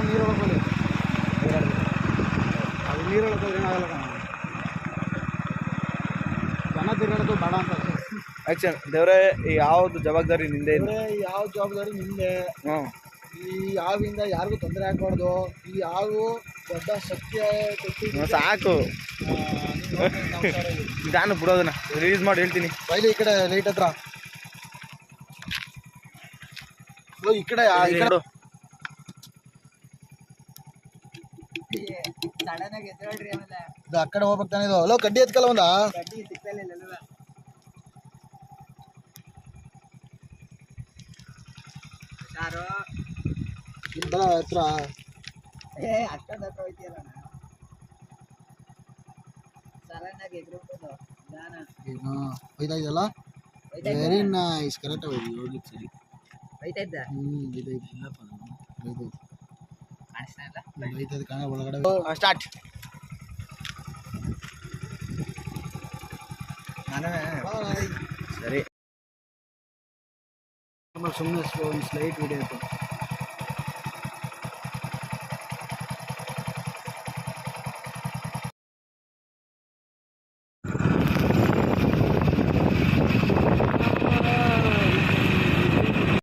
ನೀರೊಳಗೆ ಅದು ನೀರೊಳಗೆ ಏನಾಗಲ್ಲ ಕಣ. ಜನ ತಿರುಗಾಡೋದು ಬೇಡ ಅಂತ ಆ್ಯಕ್ಷನ್. ದೇವ್ರೆ ಯಾವ್ದು ಜವಾಬ್ದಾರಿ ನಿಂದೆ? ಯಾವ ಜವಾಬ್ದಾರಿ ನಿಂದೆ. ಹ್ಞೂ. ಈ ಯಾವಿಂದ ಯಾರಿಗೂ ತೊಂದರೆ ಆಗ್ಬಾರ್ದು. ಈ ಯಾವು ದೊಡ್ಡ ಶಕ್ತಿ ಸಾಕು. ನಾನು ಬಿಡೋದನ್ನ ರಿಲೀಸ್ ಮಾಡಿ ಹೇಳ್ತೀನಿ. ಬೈಲಿ ಈ ಕಡೆ ಲೈಟ್ ಹತ್ರ. ಈ ಕಡೆ ಆ ಕಡೆ ಹೋಗ್ಬೇಕು ತಾನೆ ಇದು. ಅಲೋ ಕಡ್ಡಿ ಎತ್ಕಲ್ಲ ಒಂದ ಬಲ ಹತ್ರ ಇದಲ್ಲ. Very nice. ಕರೆಕ್ಟ್ ಹೋಗಿ ಸರಿ. ಕಾಣ ಒಳಗಡೆ ಸ್ಟಾರ್ಟ್. ಸರಿ ಸುಮ್ಮನೆ ಒಂದು ಸ್ಲೈಟ್ ವಿಡಿಯೋ ಇತ್ತು.